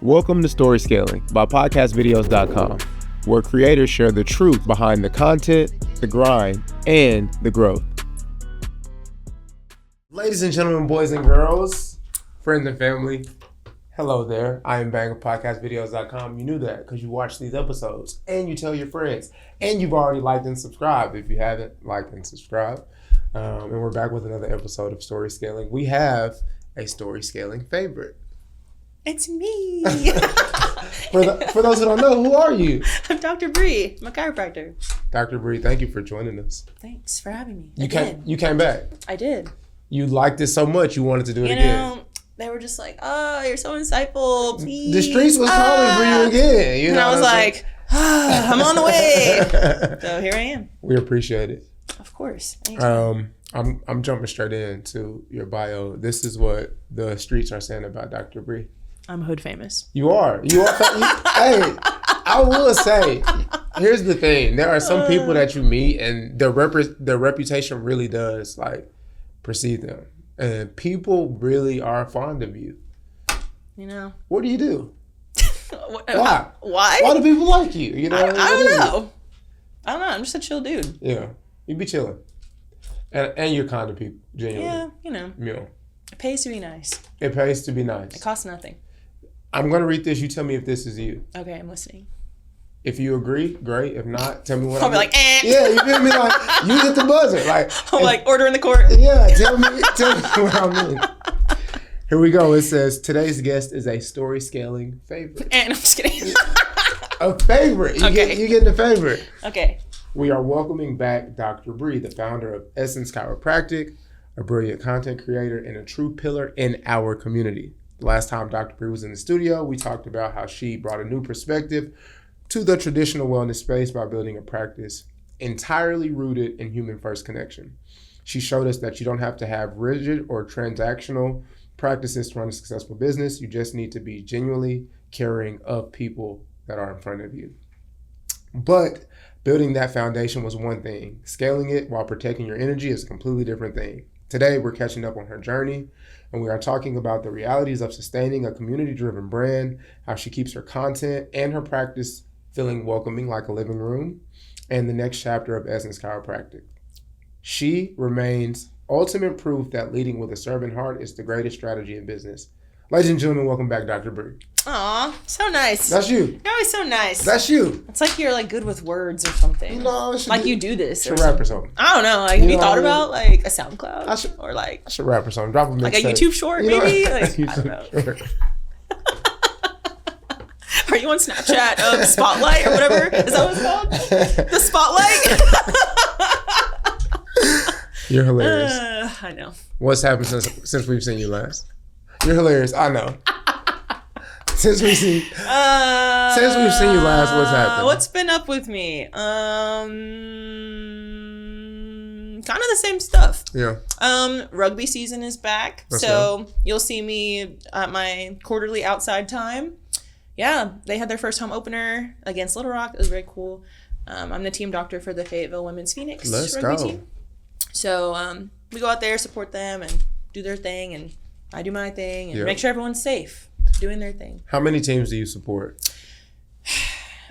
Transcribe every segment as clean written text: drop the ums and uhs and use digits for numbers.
Welcome to Story Scaling by podcastvideos.com, where creators share the truth behind the content, the grind, and the growth. Ladies and gentlemen, boys and girls, friends and family, hello there. I am Bang of podcastvideos.com. You knew that because you watched these episodes and you tell your friends and you've already liked and subscribed if you haven't liked and subscribed. And we're back with another episode of Story Scaling. We have a story scaling favorite. It's me. For those who don't know, who are you? I'm Dr. Bree. I'm a chiropractor. Dr. Bree, thank you for joining us. Thanks for having me. You came back. I did. You liked it so much you wanted to do it again. You know, they were just like, "Oh, you're so insightful. Please." The streets was calling for you again. And I was like, I'm on the way. So here I am. We appreciate it. Of course. I'm jumping straight into your bio. This is what the streets are saying about Dr. Bree. I'm hood famous. You are. Hey, I will say, here's the thing. There are some people that you meet and their reputation really does precede them. And people really are fond of you. You know. What do you do? Why? Why do people like you? You know. I don't know. I don't know. I'm just a chill dude. Yeah. You be chilling. And you're kind of people, genuinely. Yeah, you know. Yeah. It pays to be nice. It pays to be nice. It costs nothing. I'm going to read this. You tell me if this is you. Okay, I'm listening. If you agree, great. If not, tell me what I'll be like, eh. Yeah, you feel me? You hit the buzzer. I'm order in the court. Yeah, tell me what I mean. Here we go. It says, today's guest is a story scaling favorite. And I'm just kidding. A favorite. You getting a favorite. Okay. We are welcoming back Dr. Bree, the founder of Essence Chiropractic, a brilliant content creator and a true pillar in our community. The last time Dr. Bree was in the studio, we talked about how she brought a new perspective to the traditional wellness space by building a practice entirely rooted in human-first connection. She showed us that you don't have to have rigid or transactional practices to run a successful business. You just need to be genuinely caring of people that are in front of you. But building that foundation was one thing. Scaling it while protecting your energy is a completely different thing. Today, we're catching up on her journey, and we are talking about the realities of sustaining a community-driven brand, how she keeps her content and her practice feeling welcoming like a living room, and the next chapter of Essence Chiropractic. She remains ultimate proof that leading with a servant heart is the greatest strategy in business. Ladies and gentlemen, welcome back, Dr. Bree. Aw, so nice. That's you. You're always so nice. That's you. It's like you're good with words or something. No, you do this. I should rap or something. I don't know. Have you thought about a SoundCloud? I should rap or something. Drop a mixtape. A YouTube short, maybe? I don't know. Are you on Snapchat? Spotlight or whatever? Is that what it's called? The Spotlight? You're hilarious. I know. What's happened since we've seen you last? You're hilarious. I know. Since we've seen you last, what's happened? What's been up with me? Kind of the same stuff. Yeah. Rugby season is back, You'll see me at my quarterly outside time. Yeah, they had their first home opener against Little Rock. It was very cool. I'm the team doctor for the Fayetteville Women's Phoenix rugby team. So we go out there, support them, and do their thing, and I do my thing, and make sure everyone's safe, doing their thing. How many teams do you support?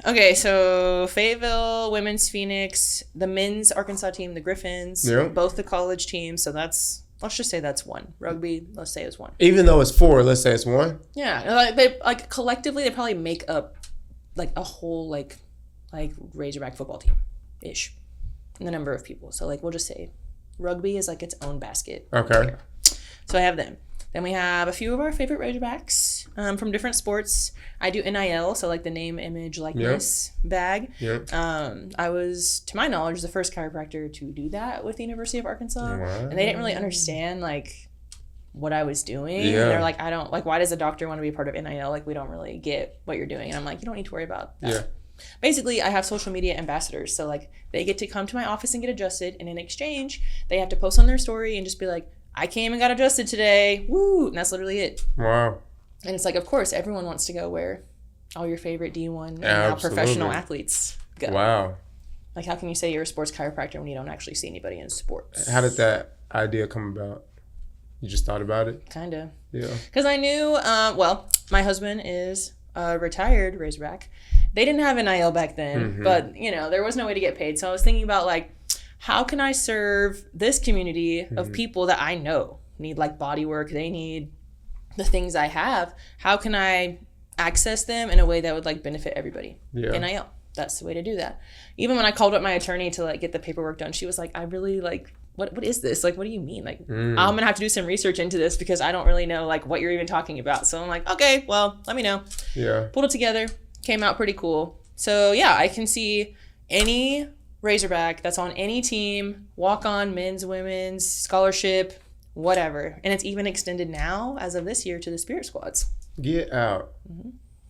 Okay, so Fayetteville, Women's Phoenix, the men's Arkansas team, the Griffins, both the college teams. So let's just say that's one. Rugby, let's say is one. Even though it's four, let's say it's one? Yeah, they collectively, they probably make up a whole Razorback football team-ish in the number of people. So we'll just say Rugby is its own basket. Okay. So I have them. Then we have a few of our favorite Razorbacks from different sports. I do NIL, so the name, image, likeness bag. Yep. I was, to my knowledge, the first chiropractor to do that with the University of Arkansas. Wow. And they didn't really understand what I was doing. Yeah. And they're I don't, why does a doctor want to be a part of NIL? We don't really get what you're doing. And I'm you don't need to worry about that. Yeah. Basically, I have social media ambassadors. So they get to come to my office and get adjusted. And in exchange, they have to post on their story and just be I came and got adjusted today. Woo! And that's literally it. Wow. And it's of course, everyone wants to go where all your favorite D1 and now professional athletes go. Wow. How can you say you're a sports chiropractor when you don't actually see anybody in sports? How did that idea come about? You just thought about it? Kind of. Yeah. Because I knew, my husband is retired Razorback. They didn't have NIL back then, but there was no way to get paid. So I was thinking about like, how can I serve this community of people that I know need like body work? They need the things I have. How can I access them in a way that would like benefit everybody? NIL. That's the way to do that. Even when I called up my attorney to like get the paperwork done, she was like, I really like, what is this? Like, what do you mean? Like, I'm gonna have to do some research into this because I don't really know like what you're even talking about. So I'm like, okay, well, let me know. Pulled it together, came out pretty cool. So yeah, I can see any Razorback that's on any team, walk on, men's, women's, scholarship, whatever. And it's even extended now as of this year to the Spirit Squads. Get out.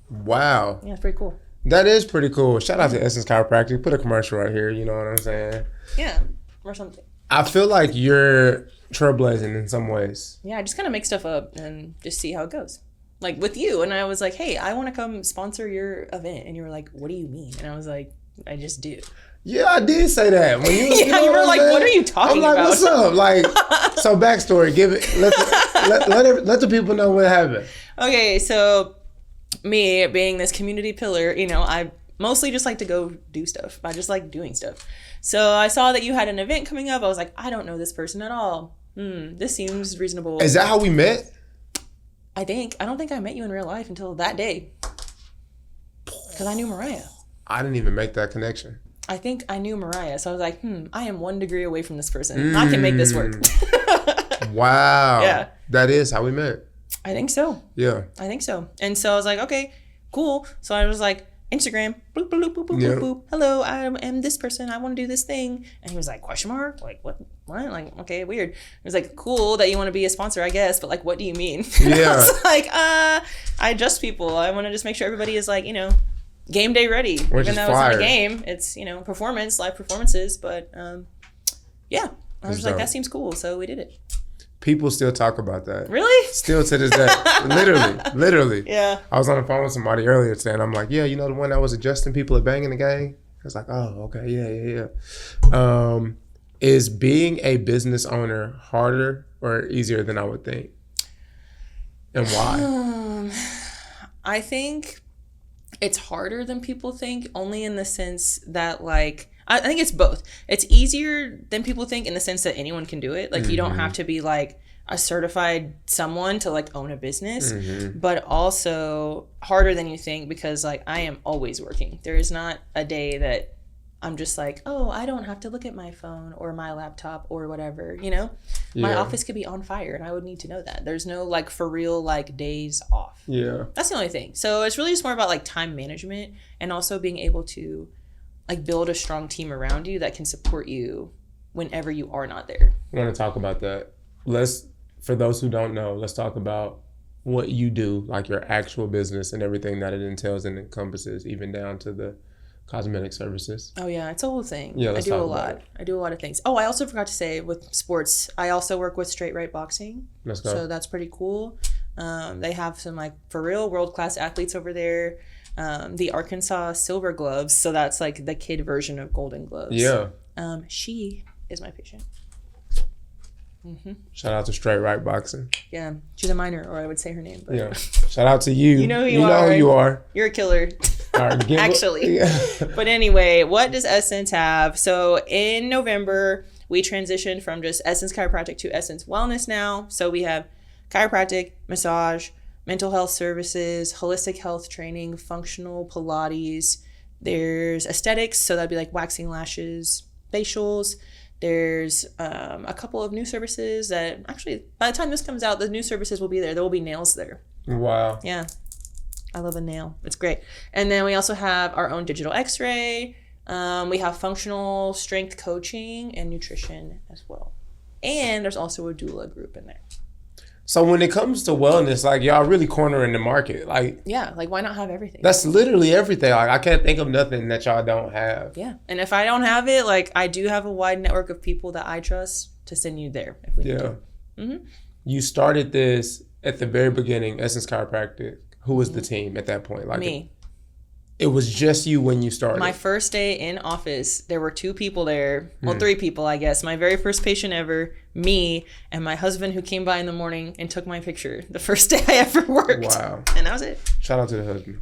Wow. Yeah, it's pretty cool. That is pretty cool. Shout out to Essence Chiropractic. Put a commercial right here. You know what I'm saying? Yeah, or something. I feel like you're trailblazing in some ways. Yeah, I just kind of make stuff up and just see how it goes. Like with you. And I was like, hey, I want to come sponsor your event. And you were like, what do you mean? And I was like, I just do. Yeah, I did say that. When you were like, what are you talking about? I'm like, what's up? Like, so backstory, give it. Let the people know what happened. Okay, so me being this community pillar, I mostly just like to go do stuff. I just like doing stuff. So I saw that you had an event coming up. I was like, I don't know this person at all. This seems reasonable. Is that how we met? I don't think I met you in real life until that day. Because I knew Mariah. I didn't even make that connection. I think I knew Mariah. So I was like, I am 1 degree away from this person. I can make this work. Wow. Yeah. That is how we met. I think so. Yeah. I think so. And so I was like, okay, cool. So I was like, Instagram, boop, boop, boop, boop, boop, boop. Hello, I am this person. I want to do this thing. And he was like, question mark? Like, what? Like, okay, weird. It was like, cool that you want to be a sponsor, I guess. But like, what do you mean? Yeah. I was like, I adjust people. I want to just make sure everybody is like, game day ready. Which even though it's not a game, it's performance, live performances. But yeah, I was like, that seems cool, so we did it. People still talk about that. Really? Still to this day. Literally. Yeah. I was on the phone with somebody earlier today, and I'm like, yeah, the one that was adjusting people at Banging the Gang? I was like, oh, okay, yeah. Is being a business owner harder or easier than I would think? And why? I think it's harder than people think, only in the sense that, like, I think it's both. It's easier than people think in the sense that anyone can do it. Like, you don't have to be, like, a certified someone to, like, own a business. But also harder than you think because, like, I am always working. There is not a day that I'm just like, oh, I don't have to look at my phone or my laptop or whatever, My office could be on fire and I would need to know that. There's no, like, for real, like, days off. Yeah. That's the only thing. So it's really just more about, like, time management and also being able to, like, build a strong team around you that can support you whenever you are not there. I want to talk about that. For those who don't know, let's talk about what you do, like your actual business and everything that it entails and encompasses, even down to the cosmetic services. Oh yeah, it's a whole thing. Yeah, I do a lot. I do a lot of things. Oh, I also forgot to say with sports, I also work with Straight Right Boxing. Let's go. So that's pretty cool. They have some, like, for real world-class athletes over there. The Arkansas Silver Gloves, so that's like the kid version of Golden Gloves. Yeah. She is my patient. Shout out to Straight Right Boxing. Yeah, she's a minor, or I would say her name. But yeah. Shout out to you. You know who you are. You are. You're a killer. Actually. Yeah. But anyway, what does Essence have? So in November, we transitioned from just Essence Chiropractic to Essence Wellness now. So we have chiropractic, massage, mental health services, holistic health training, functional Pilates. There's aesthetics, so that'd be like waxing lashes, facials. There's a couple of new services that actually, by the time this comes out, the new services will be there. There will be nails there. Wow. Yeah. I love a nail. It's great. And then we also have our own digital x-ray. We have functional strength coaching and nutrition as well. And there's also a doula group in there. So when it comes to wellness, like, y'all really cornering the market. Like, yeah, like, why not have everything? That's literally everything. Like, I can't think of nothing that y'all don't have. Yeah. And if I don't have it, like, I do have a wide network of people that I trust to send you there if we need to. Mm-hmm. You started this at the very beginning, Essence Chiropractic. Who was the team at that point? Like, me. It was just you when you started. My first day in office, there were 2 people there. Well, 3 people, I guess. My very first patient ever, me, and my husband who came by in the morning and took my picture the first day I ever worked. Wow. And that was it. Shout out to the husband.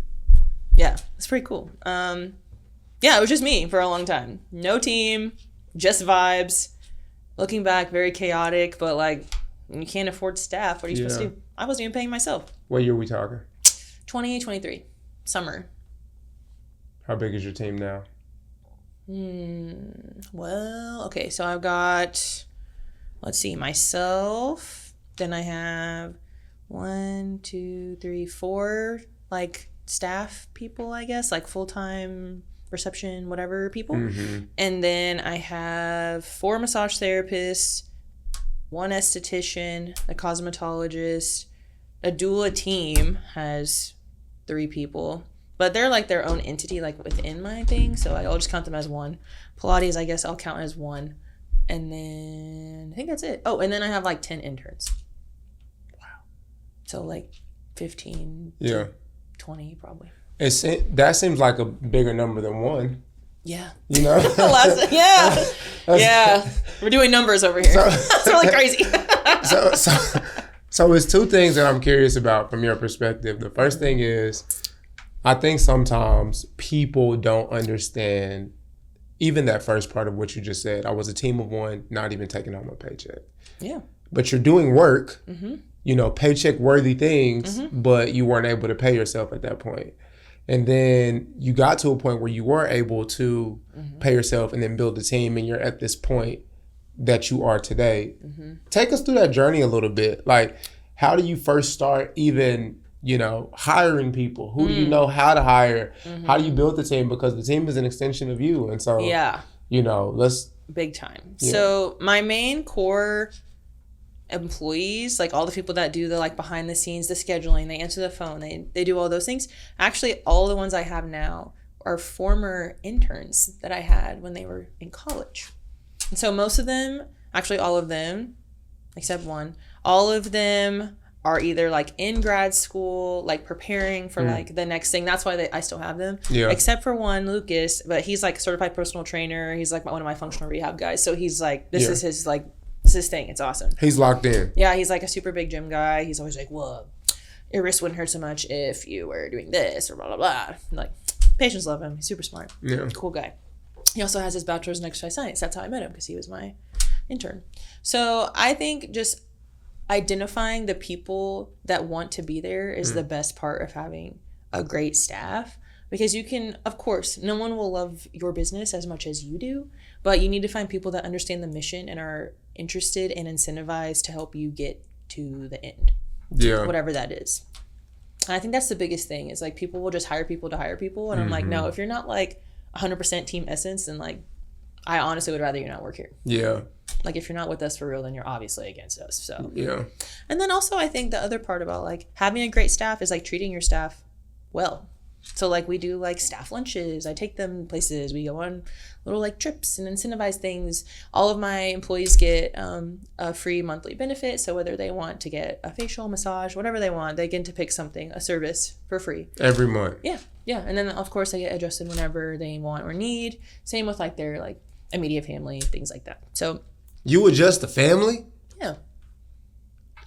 Yeah, it's pretty cool. Yeah, it was just me for a long time. No team, just vibes. Looking back, very chaotic, but like, you can't afford staff. What are you supposed to do? I wasn't even paying myself. What year are we talking? 2023, summer. How big is your team now? Well, okay, so I've got, let's see, myself. Then I have 1, 2, 3, 4, like, staff people, I guess, like full-time reception, whatever people. And then I have 4 massage therapists, 1 esthetician, a cosmetologist. A doula team has 3 people, but they're like their own entity, like within my thing. So I'll just count them as 1. Pilates, I guess I'll count as 1. And then I think that's it. Oh, and then I have like 10 interns. Wow. So like 15 to 20 probably. That seems like a bigger number than 1. Yeah. You know? Yeah. We're doing numbers over here. That's really crazy. So it's 2 things that I'm curious about from your perspective. The first thing is, I think sometimes people don't understand even that first part of what you just said. I was a team of 1, not even taking home a paycheck. Yeah. But you're doing work, you know, paycheck worthy things, but you weren't able to pay yourself at that point. And then you got to a point where you were able to pay yourself and then build a team, and you're at this point that you are today. Take us through that journey a little bit. Like, how do you first start even, you know, hiring people? Who do you know how to hire? How do you build the team? Because the team is an extension of you. And so, you know, let's... Big time. Yeah. So my main core employees, like all the people that do the like behind the scenes, the scheduling, they answer the phone, they do all those things. Actually, all the ones I have now are former interns that I had when they were in college. And so most of them, actually all of them, except 1, all of them are either like in grad school, like preparing for like the next thing. That's why I still have them. Yeah. Except for 1, Lucas, but he's like certified personal trainer. He's like one of my functional rehab guys. So he's like, this is his like, it's his thing. It's awesome. He's locked in. Yeah, he's like a super big gym guy. He's always like, well, your wrist wouldn't hurt so much if you were doing this or blah, blah, blah. I'm like, patients love him. He's super smart. Yeah. Cool guy. He also has his bachelor's in exercise science. That's how I met him, because he was my intern. So I think just identifying the people that want to be there is the best part of having a great staff. Because you can, of course, no one will love your business as much as you do, but you need to find people that understand the mission and are interested and incentivized to help you get to the end. Yeah. Whatever that is. And I think that's the biggest thing, is like people will just hire people to hire people. And I'm like, no, if you're not like 100% team essence, then like, I honestly would rather you not work here. Yeah. Like if you're not with us for real, then you're obviously against us. So yeah. And then also I think the other part about like having a great staff is like treating your staff well. So like we do like staff lunches. I take them places. We go on little like trips and incentivize things. All of my employees get a free monthly benefit. So whether they want to get a facial, massage, whatever they want, they get to pick something, a service for free. Every month. Yeah. Yeah. And then of course they get adjusted whenever they want or need. Same with like their like immediate family, things like that. So you adjust the family? Yeah.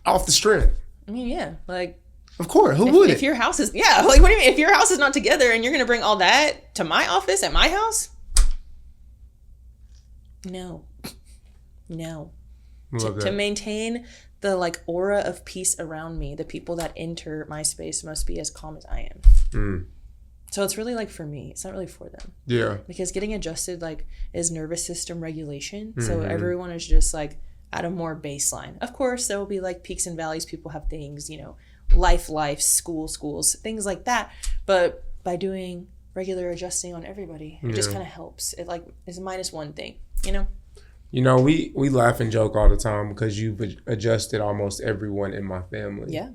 Off the strength. I mean, yeah. Like, of course, who would? If your house is, yeah, like what do you mean? If your house is not together and you're gonna bring all that to my office at my house? No. To maintain the like aura of peace around me, the people that enter my space must be as calm as I am. So it's really like for me, it's not really for them. Yeah. Because getting adjusted like is nervous system regulation. So everyone is just like at a more baseline. Of course, there will be like peaks and valleys. People have things, you know, life, schools, things like that. But by doing regular adjusting on everybody, it just kind of helps. It like is a -1 thing, you know? You know, we laugh and joke all the time because you've adjusted almost everyone in my family. Yeah.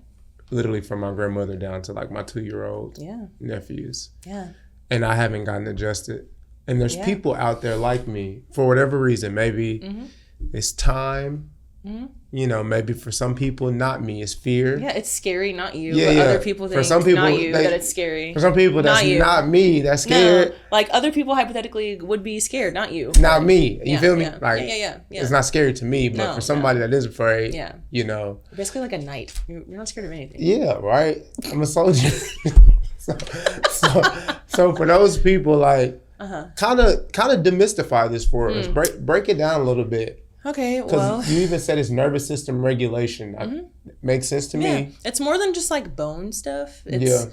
Literally from my grandmother down to like my 2-year-old nephews. Yeah. And I haven't gotten adjusted. And there's people out there like me, for whatever reason, maybe it's time. You know, maybe for some people, not me, it's fear. Yeah, it's scary, not you. Yeah, but other people think, for some people, not you, that it's scary. For some people, that's not me, that's scared. No, like other people hypothetically would be scared, not you. Not me. You feel me? Yeah. Like, it's not scary to me, but for somebody that is afraid, you know. You're basically like a knight. You're not scared of anything. Yeah, right? I'm a soldier. So for those people, like, kind of demystify this for us. Break it down a little bit. Okay, well. Because you even said it's nervous system regulation. Makes sense to me. It's more than just like bone stuff. It's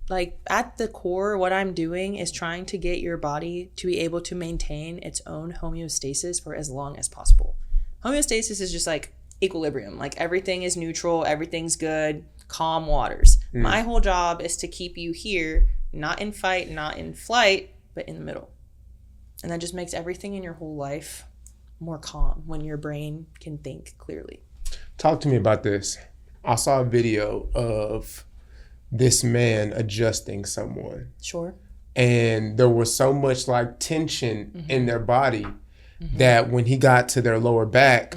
like at the core, what I'm doing is trying to get your body to be able to maintain its own homeostasis for as long as possible. Homeostasis is just like equilibrium. Like everything is neutral, everything's good, calm waters. My whole job is to keep you here, not in fight, not in flight, but in the middle. And that just makes everything in your whole life more calm when your brain can think clearly. Talk to me about this. I saw a video of this man adjusting someone. Sure. And there was so much like tension in their body that when he got to their lower back,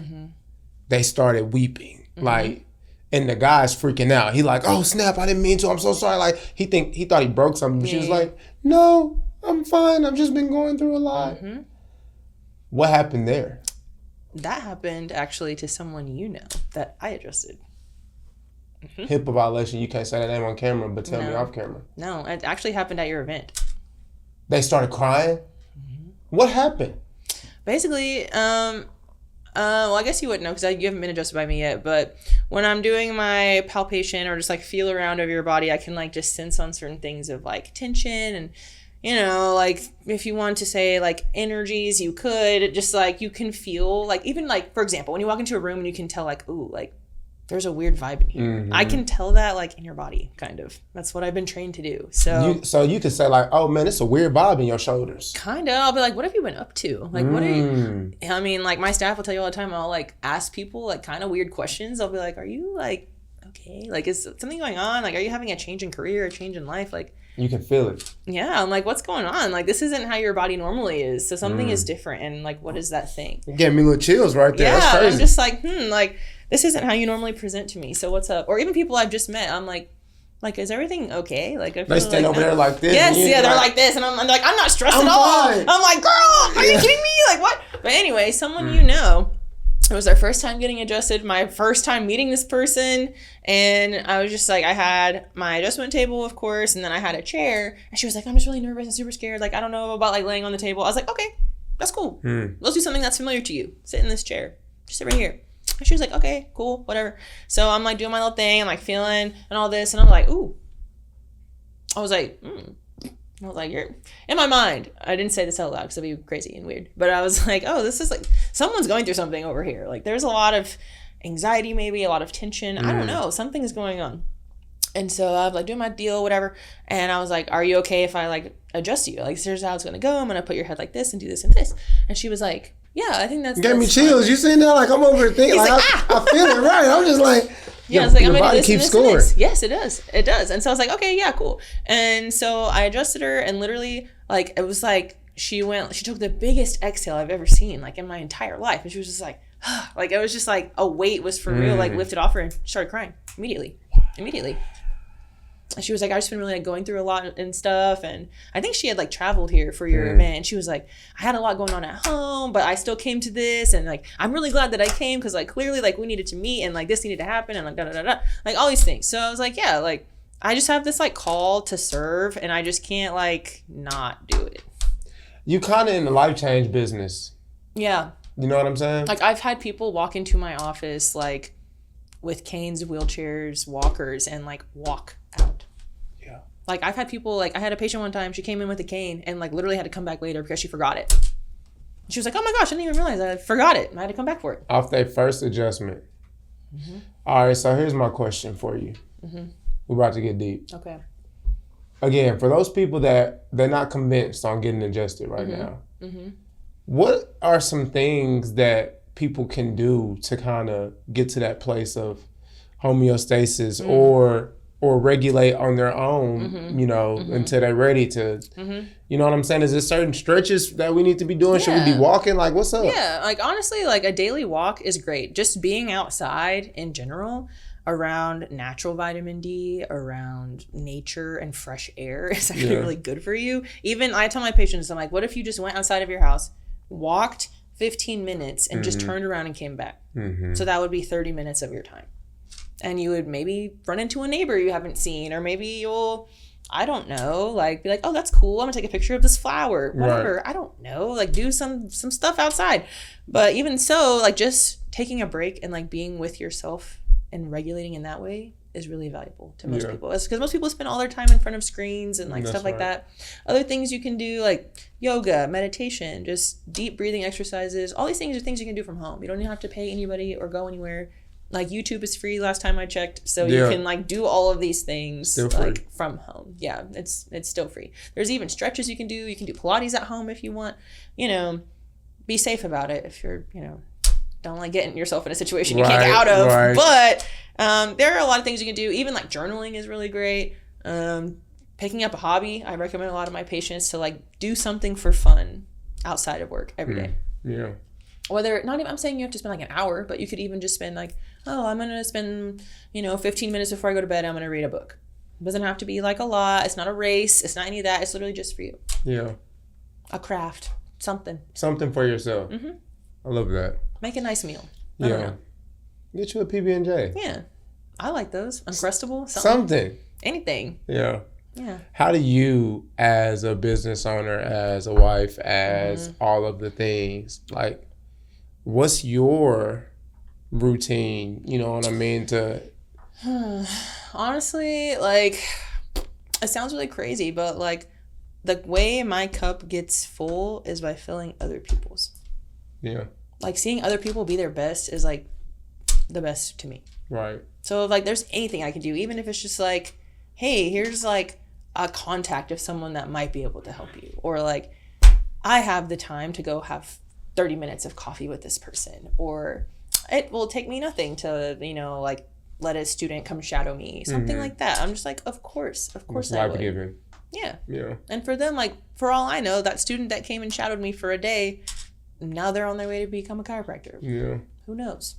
they started weeping. Like, and the guy's freaking out. He like, oh snap, I didn't mean to. I'm so sorry. Like he thought he broke something. But she was like, no, I'm fine. I've just been going through a lot. What happened there? That happened actually to someone you know that I adjusted. HIPAA violation. You can't say that name on camera, but tell me off camera. No, it actually happened at your event. They started crying? What happened? Basically, well, I guess you wouldn't know because you haven't been adjusted by me yet, but when I'm doing my palpation or just like feel around of your body, I can like just sense on certain things of like tension and, you know, like if you want to say like energies, you could just like, you can feel like, even like, for example, when you walk into a room and you can tell like, ooh, like there's a weird vibe in here. I can tell that like in your body, kind of. That's what I've been trained to do. So you could say like, oh man, it's a weird vibe in your shoulders. Kind of. I'll be like, what have you been up to? Like, what are you? I mean, like my staff will tell you all the time. I'll like ask people like kind of weird questions. I'll be like, are you like okay? Like, is something going on? Like, are you having a change in career, a change in life? Like, you can feel it. Yeah, I'm like, what's going on? Like, this isn't how your body normally is. So something is different. And like, what is that thing? You gave me little chills right there. Yeah, that's crazy. I'm just like, like, this isn't how you normally present to me. So what's up? Or even people I've just met, I'm like, is everything okay? Like, I feel they stand like, over there like this. Yes, yeah, they're like this, and I'm like, I'm not stressed at all. Fine. I'm like, girl, are you kidding me? Like, what? But anyway, someone you know, it was our first time getting adjusted, my first time meeting this person, and I was just like, I had my adjustment table, of course, and then I had a chair, and she was like, I'm just really nervous and super scared. Like, I don't know about like laying on the table. I was like, okay, that's cool. Let's do something that's familiar to you. Sit in this chair. Just sit right here. And she was like, okay, cool, whatever. So I'm like doing my little thing. I'm like feeling and all this. And I'm like, ooh. I was like, I was like, you're in my mind. I didn't say this out loud because it'd be crazy and weird. But I was like, oh, this is like someone's going through something over here. Like there's a lot of anxiety, maybe a lot of tension. I don't know. Something is going on. And so I was like doing my deal, whatever. And I was like, are you okay if I like adjust you? Like, here's how it's going to go. I'm going to put your head like this and do this and this. And she was like, yeah, I think that's... Gave me chills. You sitting there like I'm over here thinking. Like, I feel it right. I'm just like... Yeah, it's like, I'm going to do this keeps and scoring. this. Yes, it does. It does. And so I was like, okay, yeah, cool. And so I adjusted her and literally, like, it was like, she took the biggest exhale I've ever seen, like, in my entire life. And she was just like, like, it was just like a weight was for real, like, lifted off her and she started crying immediately. And she was like, I've just been really like going through a lot and stuff. And I think she had like traveled here for your event. And she was like, I had a lot going on at home, but I still came to this. And like, I'm really glad that I came because like clearly like we needed to meet and like this needed to happen and like da-da-da-da. Like all these things. So I was like, yeah, like I just have this like call to serve and I just can't like not do it. You kind of in the life change business. Yeah. You know what I'm saying? Like I've had people walk into my office like with canes, wheelchairs, walkers, and like walk out. Yeah. Like I've had people, like I had a patient one time, she came in with a cane and like literally had to come back later because she forgot it. She was like, oh my gosh, I didn't even realize I forgot it. I had to come back for it. Off their first adjustment. All right, so here's my question for you. We're about to get deep. Okay. Again, for those people that they're not convinced on getting adjusted right now, what are some things that people can do to kind of get to that place of homeostasis or regulate on their own, you know, until they're ready to, you know what I'm saying? Is there certain stretches that we need to be doing? Should we be walking? Like, what's up? Yeah, like honestly, like a daily walk is great. Just being outside in general around natural vitamin D, around nature and fresh air is actually really good for you. Even I tell my patients, I'm like, what if you just went outside of your house, walked 15 minutes and just turned around and came back? So that would be 30 minutes of your time. And you would maybe run into a neighbor you haven't seen, or maybe you'll I don't know, like be like, oh, that's cool. I'm gonna take a picture of this flower, whatever. Right. I don't know, like do some stuff outside. But even so, like just taking a break and like being with yourself and regulating in that way is really valuable to most people. It's because most people spend all their time in front of screens and like stuff like that. Other things you can do like yoga, meditation, just deep breathing exercises. All these things are things you can do from home. You don't even have to pay anybody or go anywhere. Like YouTube is free last time I checked, so you can like do all of these things like from home. Yeah, it's still free. There's even stretches you can do. You can do Pilates at home if you want. You know, be safe about it if you're, you know, don't like getting yourself in a situation you can't get out of. But there are a lot of things you can do. Even like journaling is really great. Picking up a hobby. I recommend a lot of my patients to like do something for fun outside of work every day. Yeah. Whether not even, I'm saying you have to spend like an hour, but you could even just spend like, oh, I'm gonna spend, you know, 15 minutes before I go to bed. I'm gonna read a book. It doesn't have to be like a lot. It's not a race. It's not any of that. It's literally just for you. Yeah. A craft. Something for yourself. I love that. Make a nice meal. Yeah. Get you a PB&J. Yeah. I like those. Uncrustable. Something. Anything. Yeah. Yeah. How do you, as a business owner, as a wife, as all of the things, like, what's your routine? You know what I mean? To honestly, like, it sounds really crazy, but like, the way my cup gets full is by filling other people's. Yeah. Like seeing other people be their best is like the best to me. Right. So if like there's anything I can do, even if it's just like, hey, here's like a contact of someone that might be able to help you, or like I have the time to go have 30 minutes of coffee with this person, or it will take me nothing to, you know, like let a student come shadow me, something like that. I'm just like, of course I would. Life-giving. Yeah. Yeah. And for them, like, for all I know, that student that came and shadowed me for a day, now they're on their way to become a chiropractor. Yeah. Who knows?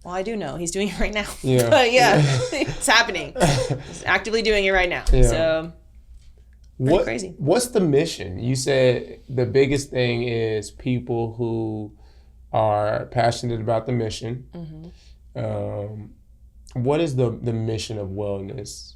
Well, I do know. He's doing it right now. Yeah. But yeah, it's happening. He's actively doing it right now. Yeah. So, crazy. What's the mission? You said the biggest thing is people who are passionate about the mission. What is the mission of wellness?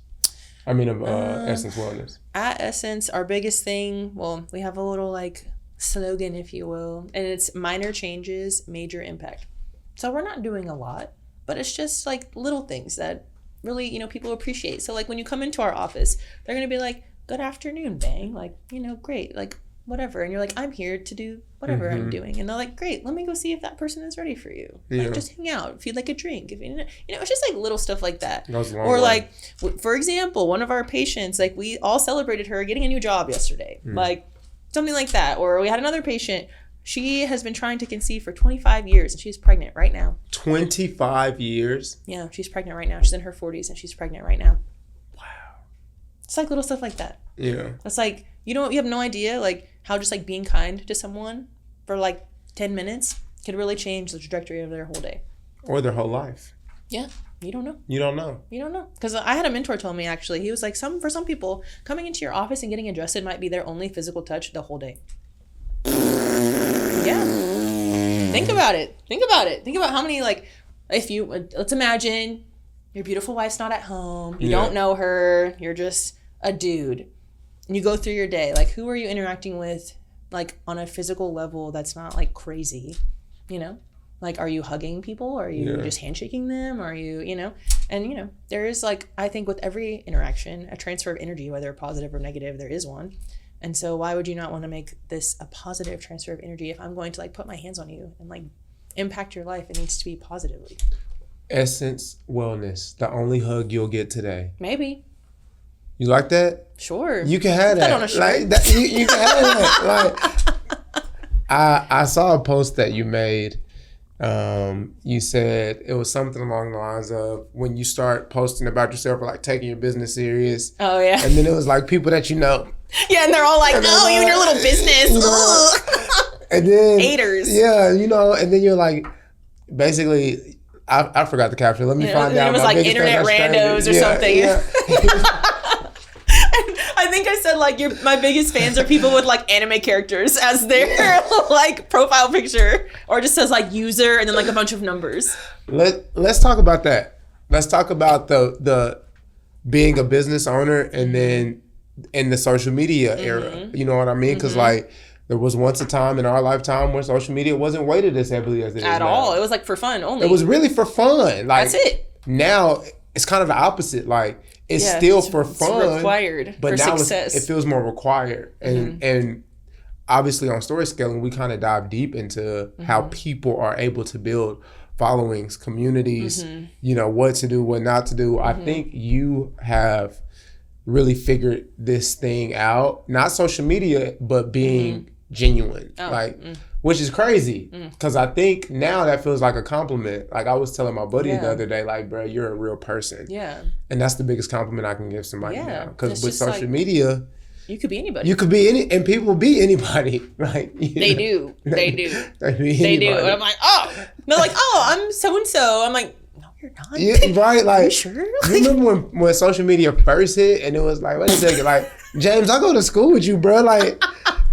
I mean, of Essence Wellness. At Essence, our biggest thing, well, we have a little like slogan, if you will, and it's minor changes, major impact. So we're not doing a lot, but it's just like little things that really, you know, people appreciate. So like when you come into our office, they're going to be like, good afternoon, bang. Like, you know, great. Like, whatever. And you're like, I'm here to do whatever I'm doing. And they're like, great, let me go see if that person is ready for you. Like, just hang out, if you'd like a drink. If you know, it's just like little stuff like that. Or like, for example, one of our patients, like we all celebrated her getting a new job yesterday. Like something like that. Or we had another patient, she has been trying to conceive for 25 years and she's pregnant right now. 25 years? Yeah, she's pregnant right now. She's in her 40s and she's pregnant right now. Wow. It's like little stuff like that. Yeah. It's like, you have no idea like how just like being kind to someone for like 10 minutes could really change the trajectory of their whole day. Or their whole life. Yeah. You don't know. You don't know. You don't know. Because I had a mentor tell me, actually, he was like, for some people, coming into your office and getting adjusted might be their only physical touch the whole day. Yeah. Think about it. Think about how many, like, let's imagine your beautiful wife's not at home. You don't know her. You're just a dude. And you go through your day. Like, who are you interacting with, like, on a physical level that's not, like, crazy, you know? Like, are you hugging people? Are you just handshaking them? Are you, And, there is, like, I think with every interaction, a transfer of energy, whether positive or negative, there is one. And so why would you not want to make this a positive transfer of energy? If I'm going to, like, put my hands on you and, like, impact your life, it needs to be positively. Essence Wellness, the only hug you'll get today. Maybe. You like that? Sure. You can have that. On a shirt. Like that, you can have that. Like, I saw a post that you made. You said it was something along the lines of when you start posting about yourself or like taking your business serious. Oh yeah. And then it was like people that you know. Yeah, and they're all like, "Oh, you and your little business." And then haters. Yeah, and then you're like, basically, I forgot the caption. Let me find out. It was like internet randos or something. Yeah. I think I said like my biggest fans are people with like anime characters as their like profile picture, or just says like user and then like a bunch of numbers. Let's talk about that. Let's talk about the being a business owner and then in the social media era. You know what I mean? Because like there was once a time in our lifetime where social media wasn't weighted as heavily as it is at now. all. It was like for fun only. It was really for fun. Like, that's it. Now it's kind of the opposite. Like it's still for fun, it's required, but for now success. it feels more required. And obviously on story scaling, we kind of dive deep into how people are able to build followings, communities, you know, what to do, what not to do. I think you have really figured this thing out, not social media, but being genuine, which is crazy because I think now that feels like a compliment. Like I was telling my buddy the other day, like, bro, you're a real person. Yeah. And that's the biggest compliment I can give somebody now. Because with social media, you could be anybody. You could be any, and people be anybody. Like they do. They do. They do. And I'm like, oh, they're like, oh, I'm so and so. I'm like, no, you're not. Yeah, right. Like, are you sure? You remember when social media first hit, and it was like, wait a second, like, James, I go to school with you, bro. Like,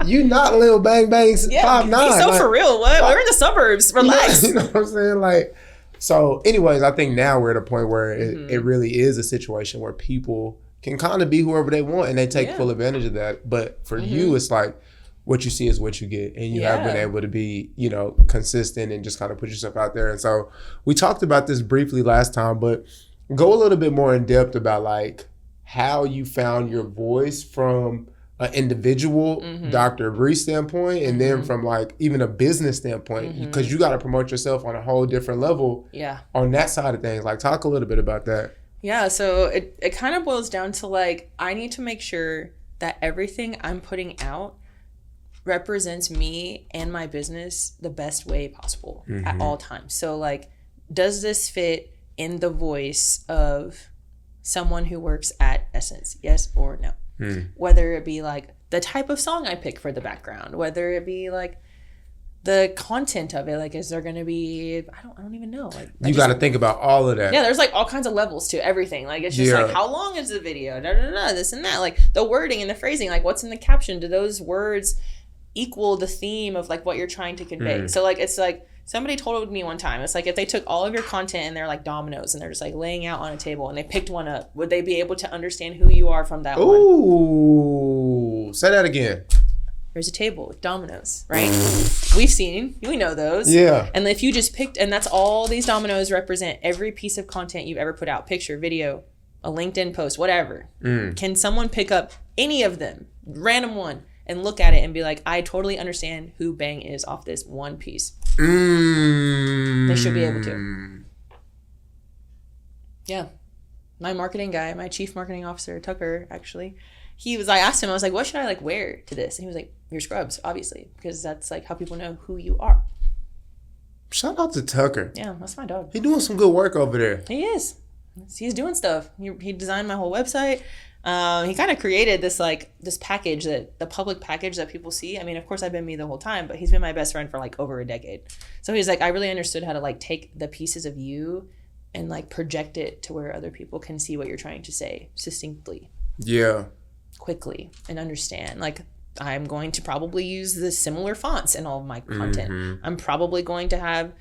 you not Lil Bang Bang 5'9". So like, for real, what? We're in the suburbs. Relax. You know what I'm saying? Like, so, anyways, I think now we're at a point where it really is a situation where people can kind of be whoever they want and they take full advantage of that. But for you, it's like what you see is what you get. And you have been able to be, you know, consistent and just kind of put yourself out there. And so we talked about this briefly last time, but go a little bit more in depth about like how you found your voice from an individual Dr. Bree standpoint and then from like even a business standpoint, because you got to promote yourself on a whole different level on that side of things. Like talk a little bit about that. Yeah, so it kind of boils down to like, I need to make sure that everything I'm putting out represents me and my business the best way possible at all times. So like, does this fit in the voice of someone who works at Essence? Yes or no? Whether it be like the type of song I pick for the background, whether it be like the content of it, like is there going to be, I don't even know. Like you got to think about all of that. Yeah, there's like all kinds of levels to everything. Like it's just like, how long is the video? This and that. Like the wording and the phrasing, like what's in the caption? Do those words equal the theme of like what you're trying to convey? So like it's like somebody told me one time, it's like if they took all of your content and they're like dominoes and they're just like laying out on a table and they picked one up, would they be able to understand who you are from that one? Ooh, say that again. There's a table with dominoes, right? We know those. Yeah. And if you just picked, and that's all these dominoes represent, every piece of content you've ever put out, picture, video, a LinkedIn post, whatever. Can someone pick up any of them, random one, and look at it and be like, I totally understand who Bang is off this one piece? They should be able to. Yeah. My marketing guy, my chief marketing officer, Tucker, actually, I asked him, I was like, what should I like wear to this? And he was like, your scrubs, obviously, because that's like how people know who you are. Shout out to Tucker. Yeah, that's my dog. He's doing some good work over there. He is. He's doing stuff. He designed my whole website. He kind of created this package, the public package that people see. I mean, of course, I've been me the whole time, but he's been my best friend for like over a decade. So he's like, I really understood how to like take the pieces of you and like project it to where other people can see what you're trying to say succinctly. Yeah. Quickly and understand. Like, I'm going to probably use the similar fonts in all of my content. I'm probably going to have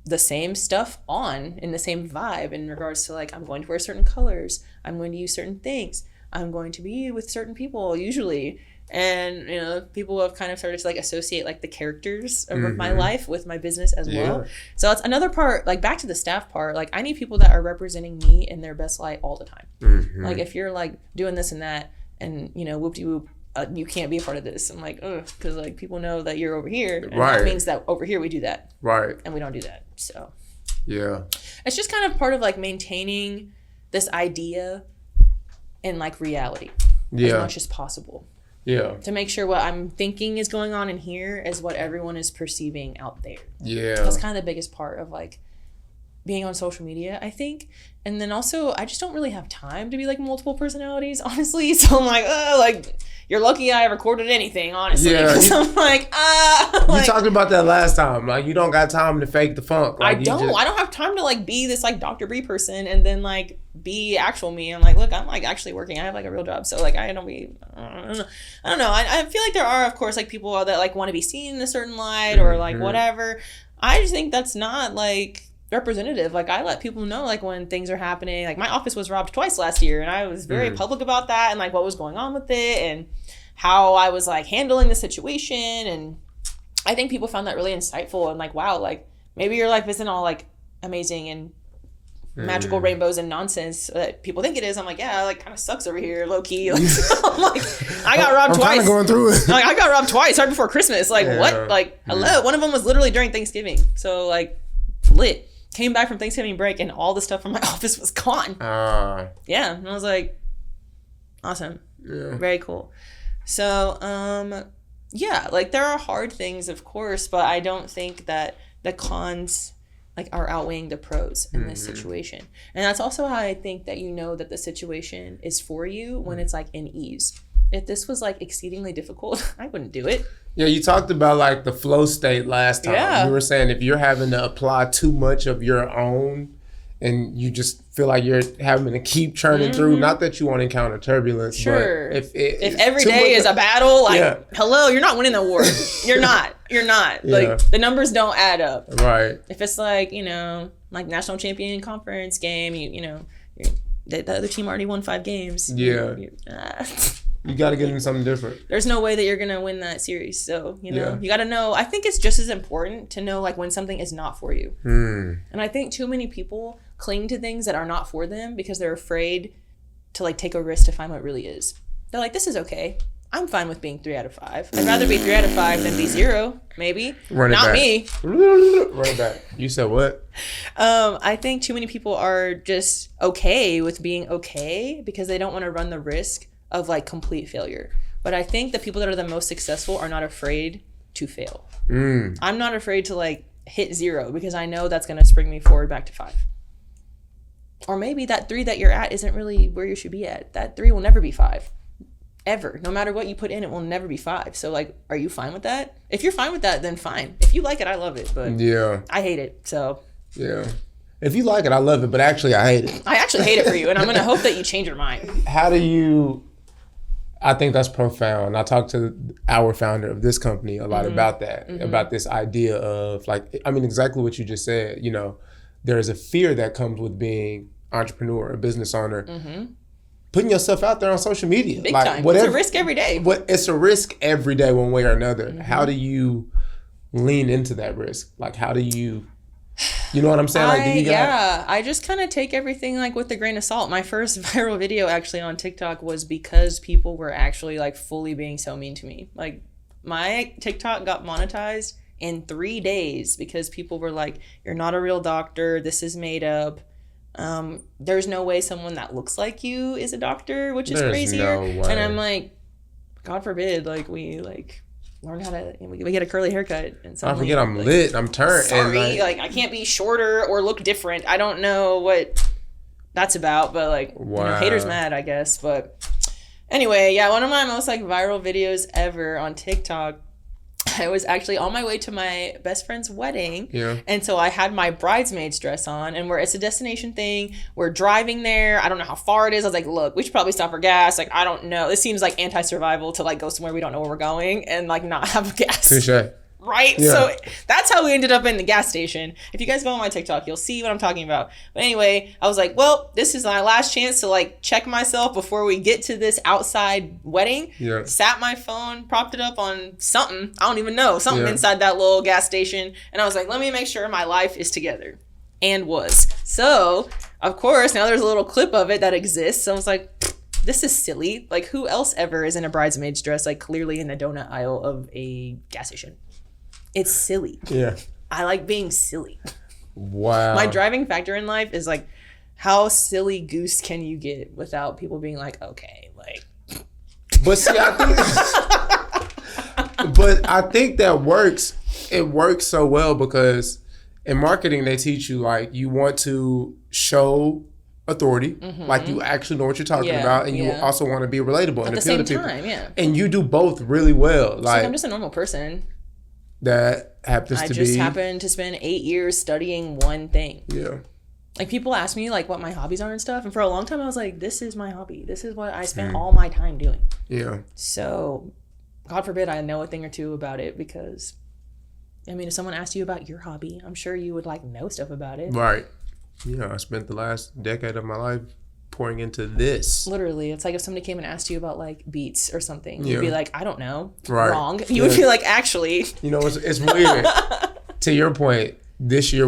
the same stuff on in the same vibe in regards to like, I'm going to wear certain colors. I'm going to use certain things. I'm going to be with certain people usually. And, you know, people have kind of started to like associate like the characters of my life with my business as well. So that's another part, like back to the staff part, like I need people that are representing me in their best light all the time. Like if you're like doing this and that and, you know, whoop-de-whoop, you can't be a part of this. I'm like, ugh, because like people know that you're over here. And that means that over here we do that. Right. And we don't do that. So. Yeah. It's just kind of part of like maintaining this idea in like reality as much as possible. Yeah. To make sure what I'm thinking is going on in here is what everyone is perceiving out there. Yeah. That's kind of the biggest part of like being on social media, I think. And then also, I just don't really have time to be like multiple personalities, honestly. So I'm like, you're lucky I recorded anything, honestly. Yeah. I'm like, you talked about that last time. Like, you don't got time to fake the funk. Like, I don't have time to like be this like Dr. Bree person and then like be actual me. I'm like, look, I'm like actually working. I have like a real job. So like, I don't know. I feel like there are, of course, like people that like want to be seen in a certain light or like whatever. I just think that's not like representative. Like, I let people know, like, when things are happening. Like, my office was robbed twice last year, and I was very public about that, and like what was going on with it, and how I was like handling the situation. And I think people found that really insightful, and like, wow, like maybe your life isn't all like amazing and magical rainbows and nonsense that people think it is. I'm like, yeah, like kind of sucks over here, low key. Like, I'm like, I got robbed twice. I'm kind of going through it. Like, I got robbed twice right before Christmas. Like, what? Like, hello. One of them was literally during Thanksgiving. So like, lit. Came back from Thanksgiving break and all the stuff from my office was gone. Yeah, and I was like, awesome. Yeah. Very cool. So, yeah, like there are hard things, of course, but I don't think that the cons like are outweighing the pros in this situation. And that's also how I think that you know that the situation is for you when it's like in ease. If this was like exceedingly difficult, I wouldn't do it. Yeah, you talked about like the flow state last time. Yeah. You were saying if you're having to apply too much of your own and you just feel like you're having to keep churning through, not that you won't encounter turbulence, but if every day is a battle, like, hello, you're not winning the war. You're not. Like, the numbers don't add up. Right. If it's like, you know, like national champion conference game, you know, the other team already won 5 games. Yeah. You got to get into something different. There's no way that you're going to win that series. So, you know, you got to know. I think it's just as important to know, like, when something is not for you. And I think too many people cling to things that are not for them because they're afraid to, like, take a risk to find what really is. They're like, this is okay. I'm fine with being 3 out of 5. I'd rather be 3 out of 5 than be 0, maybe. Run it not back. Me. Run it back. You said what? I think too many people are just okay with being okay because they don't want to run the risk of like complete failure. But I think the people that are the most successful are not afraid to fail. I'm not afraid to like hit 0 because I know that's going to spring me forward back to 5. Or maybe that 3 that you're at isn't really where you should be at. That 3 will never be 5. Ever. No matter what you put in, it will never be 5. So like, are you fine with that? If you're fine with that, then fine. If you like it, I love it. But I hate it. So if you like it, I love it. But actually, I hate it. I actually hate it for you. And I'm going to hope that you change your mind. How do you... I think that's profound. I talked to our founder of this company a lot about that, about this idea of like, I mean, exactly what you just said. You know, there is a fear that comes with being entrepreneur, a business owner, putting yourself out there on social media. Big like, time. Whatever, it's a risk every day. It's a risk every day, one way or another. How do you lean into that risk? Like, how do you... You know what I'm saying? Like, do you I just kind of take everything like with a grain of salt. My first viral video actually on TikTok was because people were actually like fully being so mean to me. Like, my TikTok got monetized in 3 days because people were like, you're not a real doctor. This is made up. There's no way someone that looks like you is a doctor, which is crazier. No way. And I'm like, God forbid, like we like learn how to, we get a curly haircut and I forget I'm like, lit. I'm turned. Sorry, and like I can't be shorter or look different. I don't know what that's about, but like you know, haters mad, I guess. But anyway, yeah, one of my most like viral videos ever on TikTok. I was actually on my way to my best friend's wedding. And so I had my bridesmaid's dress on and it's a destination thing. We're driving there. I don't know how far it is. I was like, look, we should probably stop for gas. Like, I don't know. This seems like anti-survival to like go somewhere we don't know where we're going and like not have gas. Touché. Right? Yeah. So that's how we ended up in the gas station. If you guys go on my TikTok, you'll see what I'm talking about. But anyway, I was like, well, this is my last chance to like check myself before we get to this outside wedding. Sat my phone, propped it up on something. I don't even know. Something inside that little gas station. And I was like, let me make sure my life is together. And was. So, of course, now there's a little clip of it that exists. So I was like, this is silly. Like, who else ever is in a bridesmaid's dress, like clearly in the donut aisle of a gas station? It's silly. I like being silly. Wow. My driving factor in life is like, how silly goose can you get without people being like, okay, like. But see, I think that works. It works so well because in marketing they teach you like you want to show authority, like you actually know what you're talking about, and you also want to be relatable and appeal to people. At the same time, and you do both really well. Like I'm just a normal person. That happens to be. I just happened to spend 8 years studying one thing. Like people ask me like what my hobbies are and stuff, and for a long time I was like, this is my hobby. This is what I spent all my time doing. So, God forbid I know a thing or two about it because I mean, if someone asked you about your hobby, I'm sure you would like know stuff about it. Right. I spent the last decade of my life pouring into this. Literally, it's like if somebody came and asked you about like beats or something, you'd be like, I don't know. Right. Wrong. You would be like, actually. It's weird. To your point, this year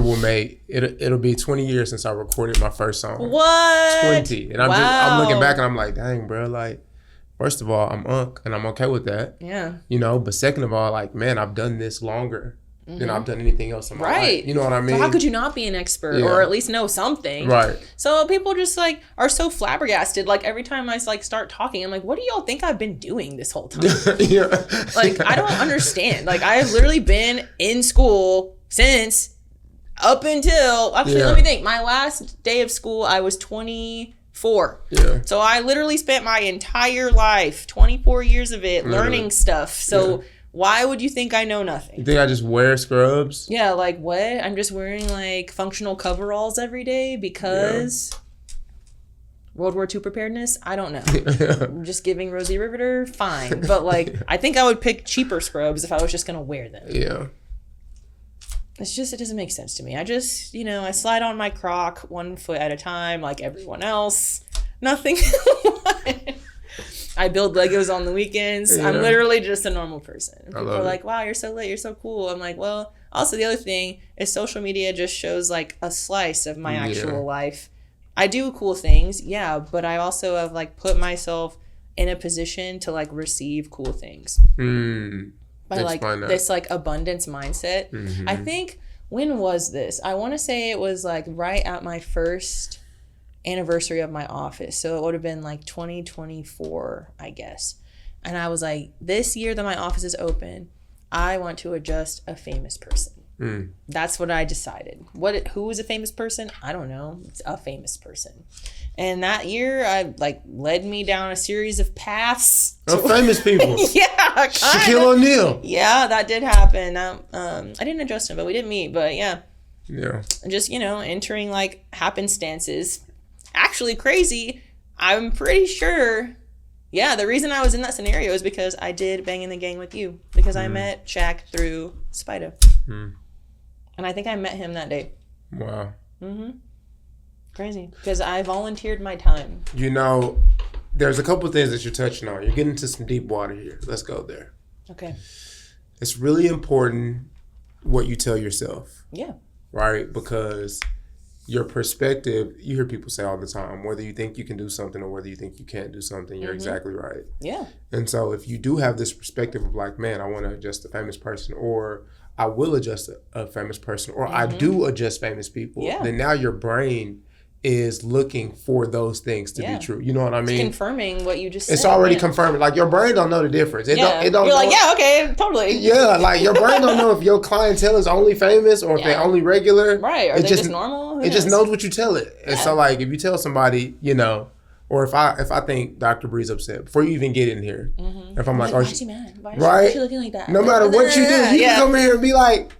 it'll be 20 years since I recorded my first song. What? 20. And I'm looking back and I'm like, dang, bro, like, first of all, I'm and I'm okay with that. Yeah. But second of all, like, man, I've done this longer than I've done anything else in my life. You know what I mean? So how could you not be an expert or at least know something? Right. So people just like are so flabbergasted. Like every time I like start talking, I'm like, what do y'all think I've been doing this whole time? Like, I don't understand. Like, I've literally been in school since up until, actually, let me think. My last day of school, I was 24. Yeah. So I literally spent my entire life, 24 years of it, learning stuff. So why would you think I know nothing? You think I just wear scrubs? Yeah, like what? I'm just wearing like functional coveralls every day because World War II preparedness? I don't know. I'm just giving Rosie Riveter, fine. But like, I think I would pick cheaper scrubs if I was just going to wear them. Yeah. It's just, it doesn't make sense to me. I just, I slide on my Croc 1 foot at a time like everyone else. Nothing. I build Legos on the weekends. Yeah. I'm literally just a normal person. People are like, wow, you're so lit. You're so cool. I'm like, well, also the other thing is social media just shows like a slice of my actual life. I do cool things. Yeah. But I also have like put myself in a position to like receive cool things. By like this like abundance mindset. Mm-hmm. I think, when was this? I want to say it was like right at my first anniversary of my office. So it would have been like 2024, I guess. And I was like, this year that my office is open, I want to adjust a famous person. That's what I decided. Who was a famous person? I don't know. It's a famous person. And that year, I like led me down a series of paths. Of famous people. Yeah, Shaquille O'Neal. Yeah, that did happen. I didn't adjust him, but we didn't meet. But yeah. Yeah. Just, entering like happenstances. Actually crazy. I'm pretty sure. Yeah, the reason I was in that scenario is because I did bang in the gang with you. Because I met Shaq through Spider. And I think I met him that day. Wow. Crazy. Because I volunteered my time. There's a couple of things that you're touching on. You're getting into some deep water here. Let's go there. Okay. It's really important what you tell yourself. Yeah. Right? Because your perspective, you hear people say all the time, whether you think you can do something or whether you think you can't do something, you're exactly right. Yeah. And so if you do have this perspective of like, man, I want to adjust a famous person, or I will adjust a famous person, or I do adjust famous people, then now your brain is looking for those things to be true. You know what I mean? It's confirming what you just said. It's already confirming. Like, your brain don't know the difference. It don't You're know. like, yeah, okay, totally. Yeah, like your brain don't know if your clientele is only famous or if they're only regular. Right, or they just normal. It just knows what you tell it. And so like, if you tell somebody, or if I think Dr. Bree's upset before you even get in here, if I'm like, why is she mad? Why is she looking like that? No matter what you do, you can come in here and be like,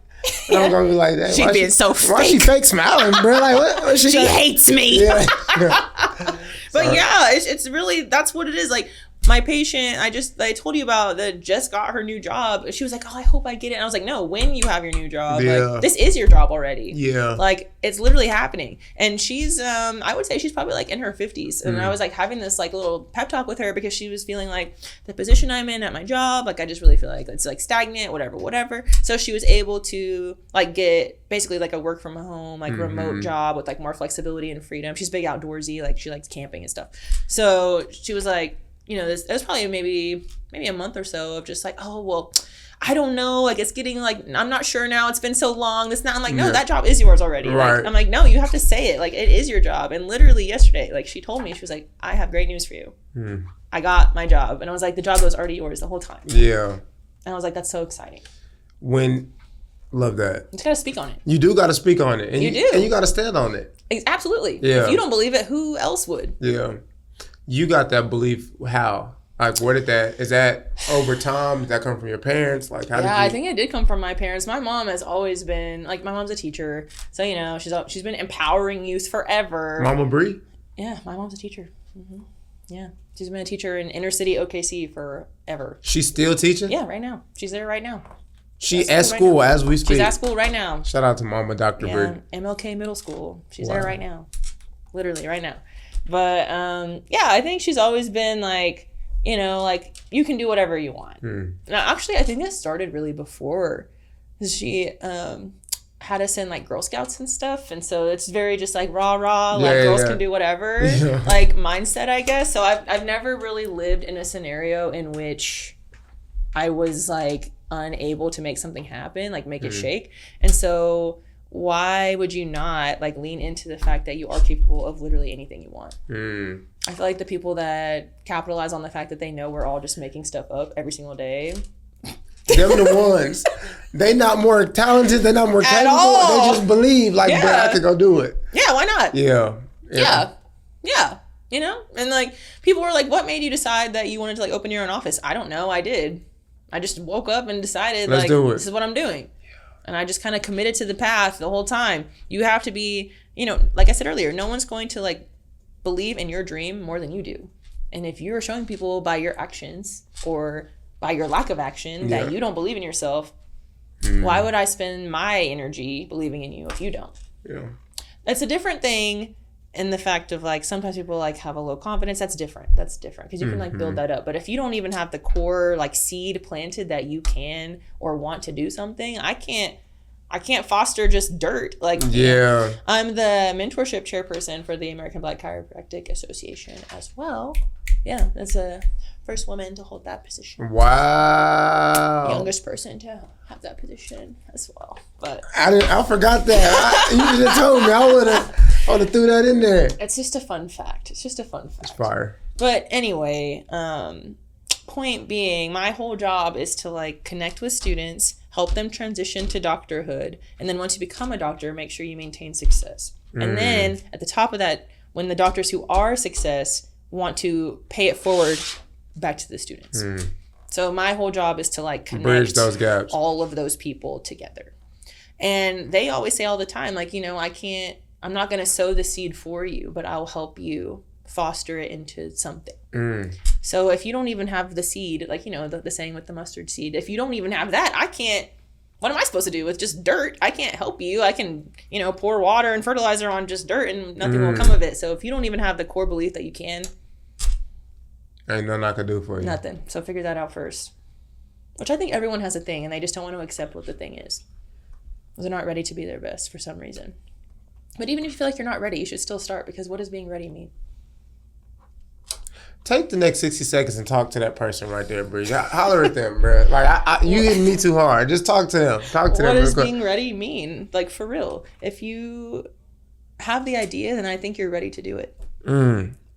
and I'm gonna be like that. She's being so fake. Why she fake smiling, bro? Like, what she hates me. Yeah. But yeah, it's really, that's what it is. Like, my patient, I told you about that just got her new job. She was like, oh, I hope I get it. And I was like, no, when you have your new job, like, this is your job already. Yeah. Like, it's literally happening. And she's, I would say she's probably like in her 50s. And I was like having this like little pep talk with her because she was feeling like the position I'm in at my job, like, I just really feel like it's like stagnant, whatever. So she was able to like get basically like a work from home, like remote job with like more flexibility and freedom. She's big outdoorsy, like she likes camping and stuff. So she was like, this was probably maybe a month or so of just like, oh, well, I don't know. Like, it's getting like, I'm not sure now. It's been so long. I'm like, no, that job is yours already. Right. Like, I'm like, no, you have to say it. Like, it is your job. And literally yesterday, like, she told me, she was like, I have great news for you. I got my job. And I was like, the job was already yours the whole time. Yeah. And I was like, that's so exciting. Love that. You just got to speak on it. You do got to speak on it. And you do. And you got to stand on it. Absolutely. Yeah. If you don't believe it, who else would? Yeah. You got that belief. How? Like, where did that, is that over time? Did that come from your parents? Like, how did you? I think it did come from my parents. My mom has always been, like, my mom's a teacher. So, she's been empowering youth forever. Mama Bree? Yeah, my mom's a teacher. Yeah. She's been a teacher in inner city OKC forever. She's still teaching? Yeah, right now. She's there right now. She at school as we speak. She's at school right now. Shout out to Mama Dr. Bree. MLK Middle School. She's there right now. Literally right now. But yeah, I think she's always been like, you know, like you can do whatever you want. Now, actually, I think that started really before. She had us in like Girl Scouts and stuff, and so it's very just like rah like girls can do whatever like mindset, I guess. So I've never really lived in a scenario in which I was like unable to make something happen, like make it shake. And so why would you not like lean into the fact that you are capable of literally anything you want? I feel like the people that capitalize on the fact that they know we're all just making stuff up every single day, them the ones. They not more talented. They're not more capable. They just believe like, bro, I could go do it. Yeah, why not? Yeah. You know? And like people were like, what made you decide that you wanted to like open your own office? I don't know. I did. I just woke up and decided like this is what I'm doing. And I just kind of committed to the path the whole time. You have to be, you know, like I said earlier, no one's going to like believe in your dream more than you do. And if you're showing people by your actions or by your lack of action that you don't believe in yourself, why would I spend my energy believing in you if you don't? Yeah. That's a different thing in the fact of like sometimes people like have a low confidence. That's different because you can like build that up. But if you don't even have the core like seed planted that you can or want to do something, I can't foster just dirt. Like I'm the mentorship chairperson for the American Black Chiropractic Association as well. Yeah, that's a first woman to hold that position. Wow. Youngest person to have that position as well. But I forgot that. You should have told me. I would have threw that in there. It's just a fun fact. It's fire. But anyway, point being, my whole job is to like connect with students, help them transition to doctorhood, and then once you become a doctor, make sure you maintain success. And then at the top of that, when the doctors who are success want to pay it forward back to the students. So my whole job is to like connect bridge those gaps, all of those people together. And they always say all the time, like, you know, I'm not going to sow the seed for you, but I'll help you foster it into something. So if you don't even have the seed, like, you know, the saying with the mustard seed, if you don't even have that, what am I supposed to do with just dirt? I can't help you. I can, you know, pour water and fertilizer on just dirt and nothing will come of it. So if you don't even have the core belief that you can, ain't nothing I can do for you. Nothing. So figure that out first. Which I think everyone has a thing and they just don't want to accept what the thing is. They're not ready to be their best for some reason. But even if you feel like you're not ready, you should still start, because what does being ready mean? Take the next 60 seconds and talk to that person right there, Bree. Holler at them, bro. Like, you hitting me too hard. Just talk to them. What does being ready mean? Like, for real. If you have the idea, then I think you're ready to do it.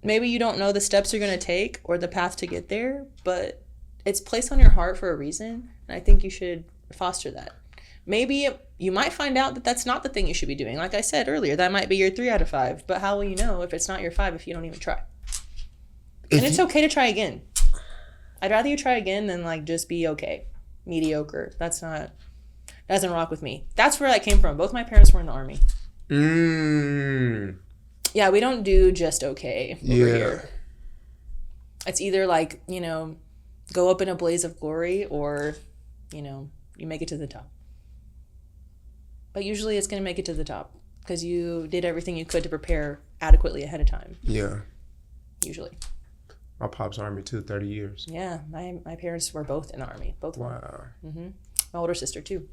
Maybe you don't know the steps you're going to take or the path to get there, but it's placed on your heart for a reason, and I think you should foster that. Maybe you might find out that that's not the thing you should be doing. Like I said earlier, that might be your 3 out of 5, but how will you know if it's not your 5 if you don't even try? And it's okay to try again. I'd rather you try again than like just be okay. Mediocre. Doesn't rock with me. That's where I came from. Both my parents were in the Army. Yeah, we don't do just okay over here. It's either like, you know, go up in a blaze of glory or, you know, you make it to the top. But usually it's going to make it to the top because you did everything you could to prepare adequately ahead of time. Yeah. Usually. My pop's Army too, 30 years. Yeah, my parents were both in the Army. Both were. Mm-hmm. My older sister too.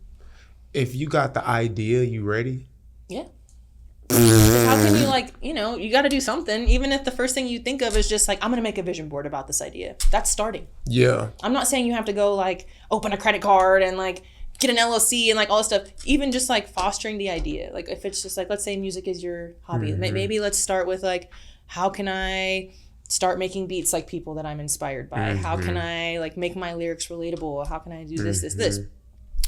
If you got the idea, you ready? Yeah. How can you, like, you know, you got to do something, even if the first thing you think of is just like, I'm going to make a vision board about this idea. That's starting. Yeah. I'm not saying you have to go like open a credit card and like get an LLC and like all this stuff. Even just like fostering the idea. Like if it's just like, let's say music is your hobby. Maybe let's start with like, how can I start making beats like people that I'm inspired by? How can I like make my lyrics relatable? How can I do this?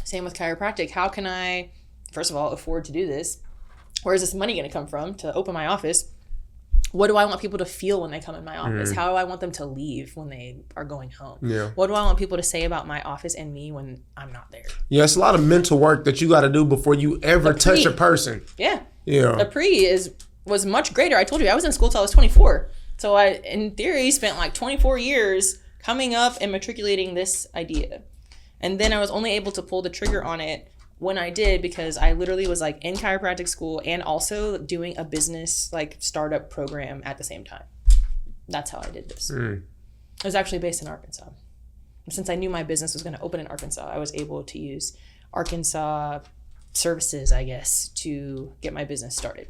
Same with chiropractic. How can I, first of all, afford to do this? Where is this money going to come from to open my office? What do I want people to feel when they come in my office? How do I want them to leave when they are going home? Yeah. What do I want people to say about my office and me when I'm not there? Yeah, it's a lot of mental work that you got to do before you ever touch a person. Yeah. Yeah. The pre was much greater. I told you, I was in school till I was 24. So I, in theory, spent like 24 years coming up and matriculating this idea. And then I was only able to pull the trigger on it when I did, because I literally was like in chiropractic school and also doing a business like startup program at the same time. That's how I did this. It was actually based in Arkansas. Since I knew my business was going to open in Arkansas, I was able to use Arkansas services, I guess, to get my business started.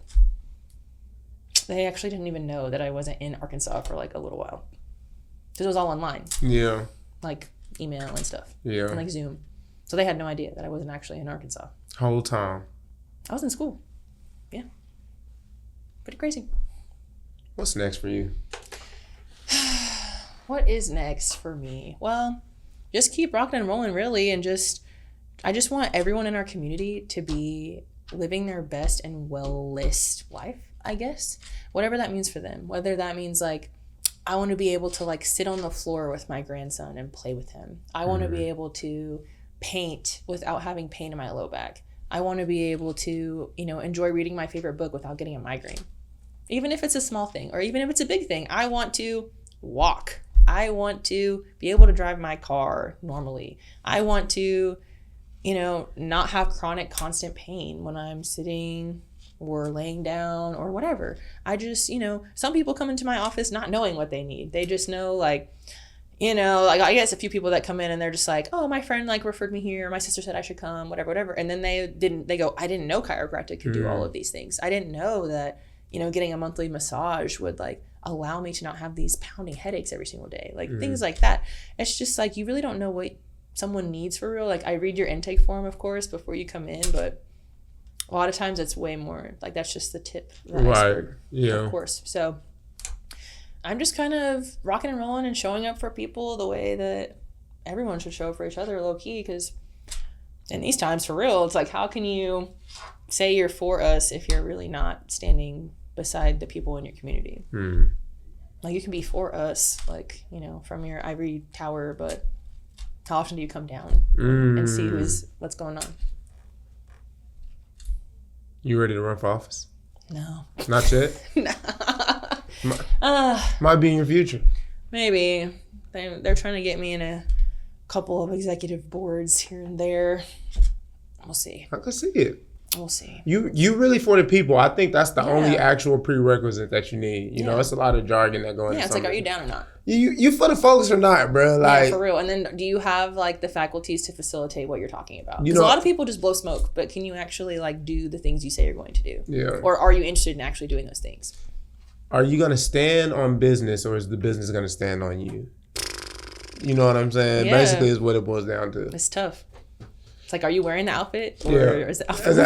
They actually didn't even know that I wasn't in Arkansas for like a little while, because it was all online. Yeah. Like email and stuff. Yeah. And like Zoom. So they had no idea that I wasn't actually in Arkansas. Whole time. I was in school. Yeah. Pretty crazy. What's next for you? What is next for me? Well, just keep rocking and rolling, really, and I just want everyone in our community to be living their best and wellest life, I guess. Whatever that means for them. Whether that means like, I want to be able to like sit on the floor with my grandson and play with him. I want to be able to paint without having pain in my low back. I want to be able to, enjoy reading my favorite book without getting a migraine. Even if it's a small thing, or even if it's a big thing, I want to walk. I want to be able to drive my car normally. I want to, not have chronic constant pain when I'm sitting or laying down or whatever. I just, some people come into my office not knowing what they need. They just know like I guess a few people that come in and they're just like, oh, my friend like referred me here. My sister said I should come, whatever. And then they go, I didn't know chiropractic could do all of these things. I didn't know that, getting a monthly massage would like allow me to not have these pounding headaches every single day. Like things like that. It's just like, you really don't know what someone needs for real. Like I read your intake form, of course, before you come in, but a lot of times it's way more like that's just the tip of the iceberg, of course. So I'm just kind of rocking and rolling and showing up for people the way that everyone should show up for each other, low key, because in these times, for real, it's like, how can you say you're for us if you're really not standing beside the people in your community? Like you can be for us, like, from your ivory tower, but how often do you come down and see what's going on? You ready to run for office? No. Not yet? No. Might be in your future. Maybe. They're trying to get me in a couple of executive boards here and there. We'll see. I can see it. We'll see. You really for the people. I think that's the only actual prerequisite that you need. You know, it's a lot of jargon that goes into it's like, are you down or not? You for the folks or not, bro? Like, for real. And then do you have like the faculties to facilitate what you're talking about? Because a lot of people just blow smoke, but can you actually like do the things you say you're going to do? Yeah. Or are you interested in actually doing those things? Are you gonna stand on business, or is the business gonna stand on you? You know what I'm saying? Yeah. Basically, is what it boils down to. It's tough. It's like, are you wearing the outfit, or is the outfit?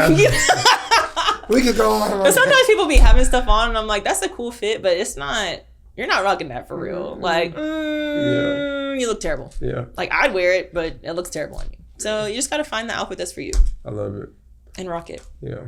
We could go on. But sometimes people be having stuff on, and I'm like, that's a cool fit, but it's not. You're not rocking that for real. Like, you look terrible. Yeah. Like, I'd wear it, but it looks terrible on you. So you just got to find the outfit that's for you. I love it. And rock it. Yeah.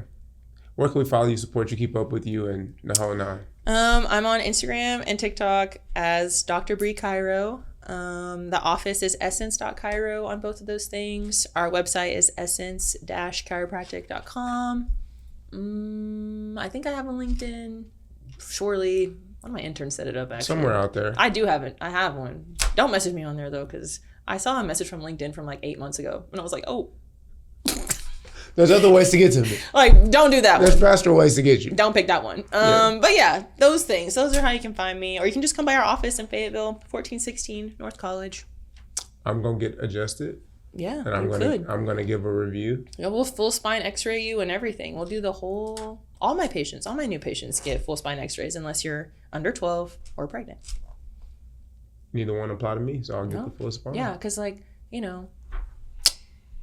Where can we follow you, support you, keep up with you, and the whole nine? I'm on Instagram and TikTok as Dr. Bree Chiro. The office is essence.chiro on both of those things. Our website is essence-chiropractic.com. I think I have a LinkedIn. Surely. One of my interns set it up, actually. Somewhere out there. I do have it. I have one. Don't message me on there, though, because I saw a message from LinkedIn from like 8 months ago. And I was like, oh. There's other ways to get to me. Like, don't do that. There's faster ways to get you. Don't pick that one. But yeah, those things. Those are how you can find me. Or you can just come by our office in Fayetteville, 1416 North College. I'm going to get adjusted. Yeah, and I'm gonna give a review. Yeah, we'll full spine x-ray you and everything. We'll do the whole... All my new patients get full spine x-rays unless you're under 12 or pregnant. Neither one apply to me, so I'll get the full spine. Yeah, because like,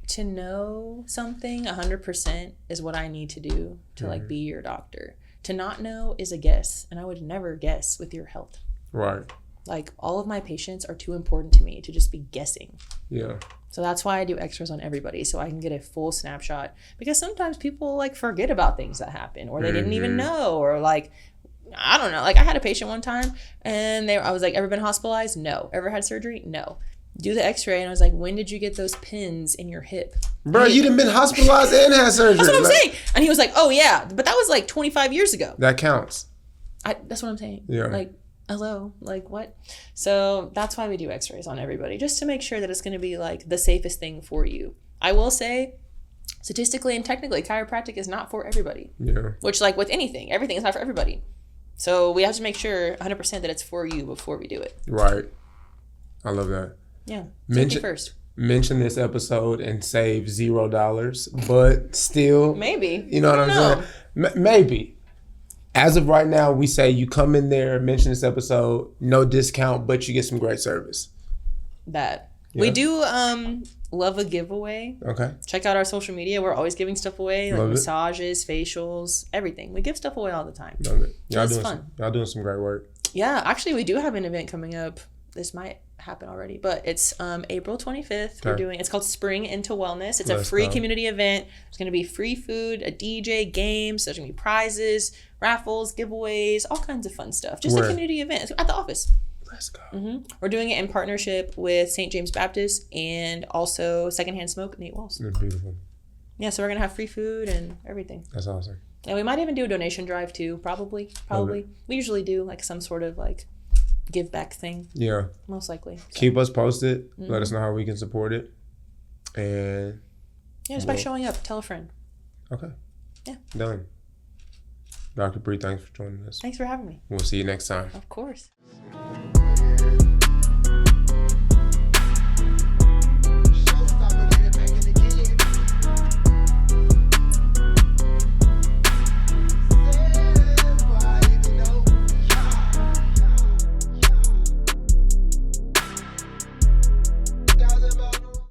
to know something 100% is what I need to do to like be your doctor. To not know is a guess, and I would never guess with your health. Right. Like, all of my patients are too important to me to just be guessing. Yeah. So that's why I do x-rays on everybody, so I can get a full snapshot. Because sometimes people like forget about things that happen, or they didn't even know, or like, I don't know. Like, I had a patient one time, and I was like, ever been hospitalized? No. Ever had surgery? No. Do the x-ray, and I was like, when did you get those pins in your hip? Bro, you done been hospitalized and had surgery. That's what I'm saying. And he was like, oh yeah, but that was like 25 years ago. That counts. That's what I'm saying. Yeah. Like, hello, like what? So that's why we do x-rays on everybody, just to make sure that it's going to be like the safest thing for you. I will say, statistically and technically, chiropractic is not for everybody. Yeah. Which, like with anything, everything is not for everybody. So we have to make sure 100% that it's for you before we do it. Right. I love that. Yeah. Safety first. Mention this episode and save $0, but still. Maybe. You know what I'm saying? Maybe. As of right now, we say you come in there, mention this episode, no discount, but you get some great service. That. Yeah. We do love a giveaway. Okay. Check out our social media. We're always giving stuff away, like massages, facials, everything. We give stuff away all the time. Love it. Y'all doing some great work. Yeah, actually, we do have an event coming up. This might happen already, but it's April 25th. Okay. It's called Spring into Wellness. It's a free community event. There's going to be free food, a DJ, games. There's going to be prizes, raffles, giveaways, all kinds of fun stuff. Just a community event. It's at the office. Let's go. Mm-hmm. We're doing it in partnership with St. James Baptist and also Secondhand Smoke, Nate Walls. That's beautiful. Yeah, so we're going to have free food and everything. That's awesome. And we might even do a donation drive too, probably. We usually do like some sort of like Giveback thing. Yeah. Most likely. So. Keep us posted. Mm-hmm. Let us know how we can support it. And yeah, just by showing up. Tell a friend. Okay. Yeah. Done. Dr. Bree, thanks for joining us. Thanks for having me. We'll see you next time. Of course.